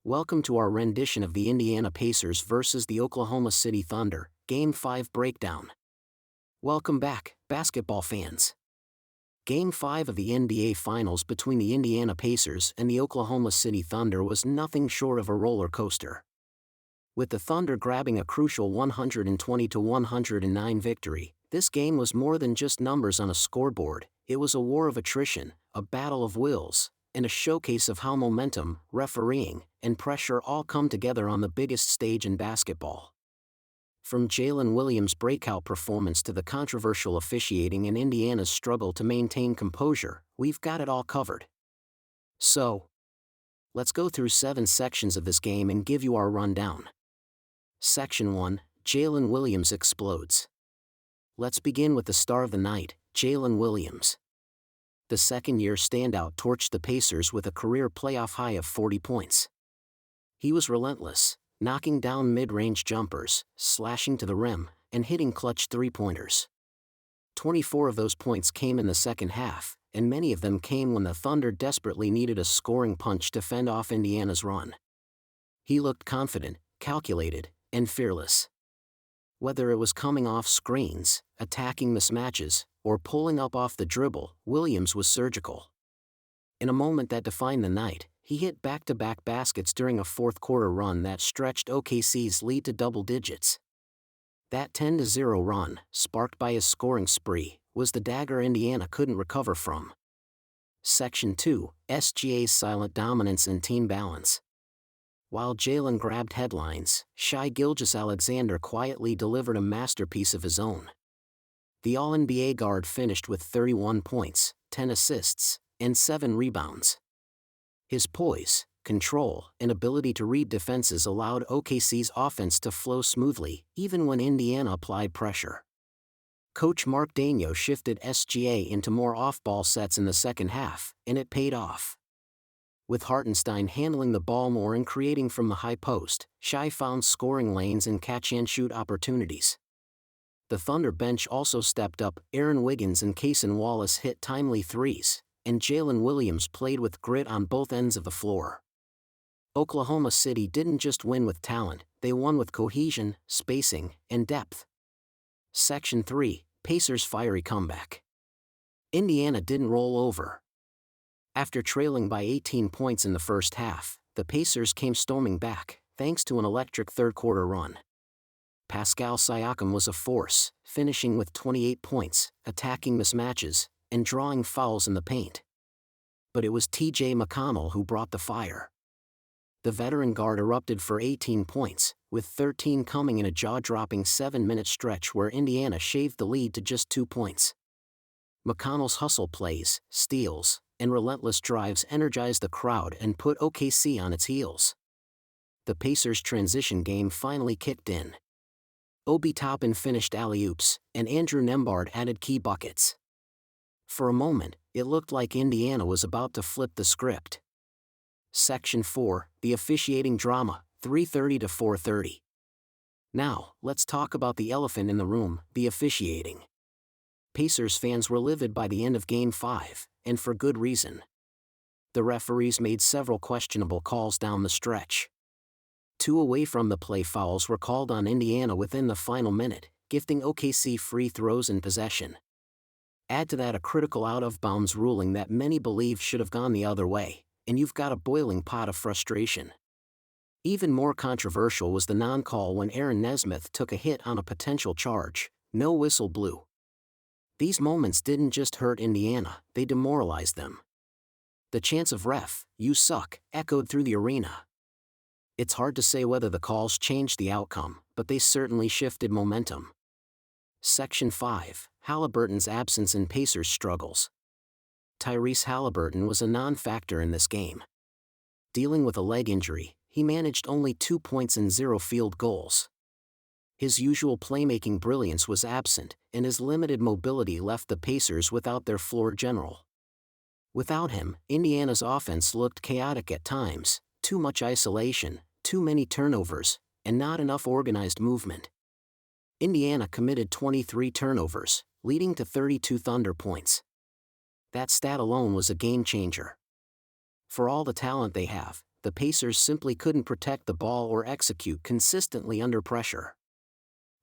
Welcome to our rendition of the Indiana Pacers versus the Oklahoma City Thunder, Game 5 breakdown. Welcome back, basketball fans. Game 5 of the NBA Finals between the Indiana Pacers and the Oklahoma City Thunder was nothing short of a roller coaster. With the Thunder grabbing a crucial 120-109 victory, this game was more than just numbers on a scoreboard. It was a war of attrition, a battle of wills, and a showcase of how momentum, refereeing, and pressure all come together on the biggest stage in basketball. From Jalen Williams' breakout performance to the controversial officiating and Indiana's struggle to maintain composure, we've got it all covered. So, let's go through 7 sections of this game and give you our rundown. Section 1, Jalen Williams explodes. Let's begin with the star of the night, Jalen Williams. The second-year standout torched the Pacers with a career playoff high of 40 points. He was relentless, knocking down mid-range jumpers, slashing to the rim, and hitting clutch three-pointers. 24 of those points came in the second half, and many of them came when the Thunder desperately needed a scoring punch to fend off Indiana's run. He looked confident, calculated, and fearless. Whether it was coming off screens, attacking mismatches, or pulling up off the dribble, Williams was surgical. In a moment that defined the night, he hit back-to-back baskets during a fourth-quarter run that stretched OKC's lead to double digits. That 10-0 run, sparked by his scoring spree, was the dagger Indiana couldn't recover from. Section 2, SGA's silent dominance and team balance. While Jalen grabbed headlines, Shai Gilgeous-Alexander quietly delivered a masterpiece of his own. The All-NBA guard finished with 31 points, 10 assists, and 7 rebounds. His poise, control, and ability to read defenses allowed OKC's offense to flow smoothly, even when Indiana applied pressure. Coach Mark Daigneault shifted SGA into more off-ball sets in the second half, and it paid off. With Hartenstein handling the ball more and creating from the high post, Shai found scoring lanes and catch-and-shoot opportunities. The Thunder bench also stepped up. Aaron Wiggins and Cason Wallace hit timely threes, and Jalen Williams played with grit on both ends of the floor. Oklahoma City didn't just win with talent, they won with cohesion, spacing, and depth. Section 3, Pacers' fiery comeback. Indiana didn't roll over. After trailing by 18 points in the first half, the Pacers came storming back, thanks to an electric third-quarter run. Pascal Siakam was a force, finishing with 28 points, attacking mismatches, and drawing fouls in the paint. But it was T.J. McConnell who brought the fire. The veteran guard erupted for 18 points, with 13 coming in a jaw-dropping 7-minute stretch where Indiana shaved the lead to just 2 points. McConnell's hustle plays, steals, and relentless drives energized the crowd and put OKC on its heels. The Pacers' transition game finally kicked in. Obi Toppin finished alley-oops, and Andrew Nembhard added key buckets. For a moment, it looked like Indiana was about to flip the script. Section 4, the officiating drama, 3:30 to 4:30. Now, let's talk about the elephant in the room, the officiating. Pacers fans were livid by the end of Game 5, and for good reason. The referees made several questionable calls down the stretch. 2 away-from-the-play fouls were called on Indiana within the final minute, gifting OKC free throws in possession. Add to that a critical out-of-bounds ruling that many believe should have gone the other way, and you've got a boiling pot of frustration. Even more controversial was the non-call when Aaron Nesmith took a hit on a potential charge. No whistle blew. These moments didn't just hurt Indiana, they demoralized them. The chants of "Ref, you suck," echoed through the arena. It's hard to say whether the calls changed the outcome, but they certainly shifted momentum. Section 5, Halliburton's absence in Pacers' struggles. Tyrese Halliburton was a non-factor in this game. Dealing with a leg injury, he managed only 2 points and 0 field goals. His usual playmaking brilliance was absent, and his limited mobility left the Pacers without their floor general. Without him, Indiana's offense looked chaotic at times, too much isolation, too many turnovers, and not enough organized movement. Indiana committed 23 turnovers, leading to 32 Thunder points. That stat alone was a game changer. For all the talent they have, the Pacers simply couldn't protect the ball or execute consistently under pressure.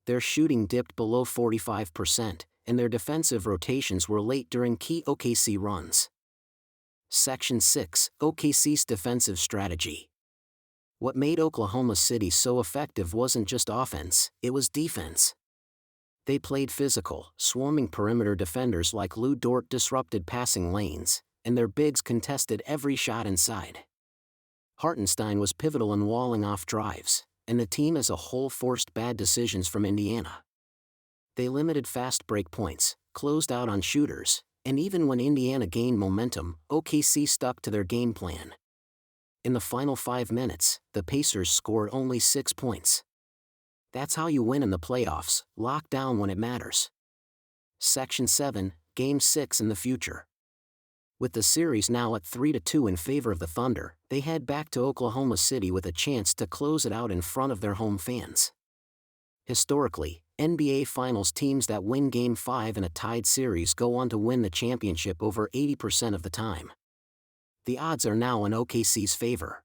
Their shooting dipped below 45%, and their defensive rotations were late during key OKC runs. Section 6: OKC's defensive strategy. What made Oklahoma City so effective wasn't just offense, it was defense. They played physical, swarming perimeter defenders like Lou Dort disrupted passing lanes, and their bigs contested every shot inside. Hartenstein was pivotal in walling off drives, and the team as a whole forced bad decisions from Indiana. They limited fast break points, closed out on shooters, and even when Indiana gained momentum, OKC stuck to their game plan. In the final 5 minutes, the Pacers scored only 6 points. That's how you win in the playoffs, lock down when it matters. Section 7: Game 6 in the future. With the series now at 3-2 in favor of the Thunder, they head back to Oklahoma City with a chance to close it out in front of their home fans. Historically, NBA Finals teams that win Game 5 in a tied series go on to win the championship over 80% of the time. The odds are now in OKC's favor.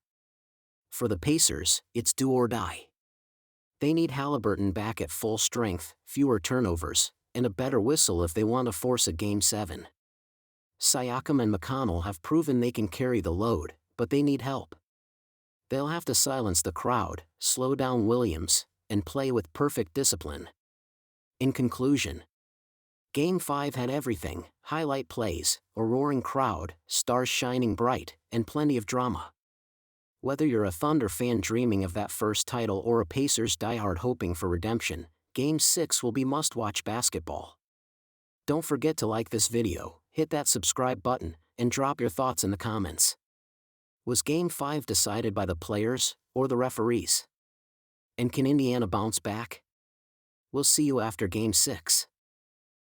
For the Pacers, it's do or die. They need Halliburton back at full strength, fewer turnovers, and a better whistle if they want to force a Game 7. Siakam and McConnell have proven they can carry the load, but they need help. They'll have to silence the crowd, slow down Williams, and play with perfect discipline. In conclusion, Game 5 had everything: highlight plays, a roaring crowd, stars shining bright, and plenty of drama. Whether you're a Thunder fan dreaming of that first title or a Pacers diehard hoping for redemption, Game 6 will be must-watch basketball. Don't forget to like this video, hit that subscribe button, and drop your thoughts in the comments. Was Game 5 decided by the players, or the referees? And can Indiana bounce back? We'll see you after Game 6.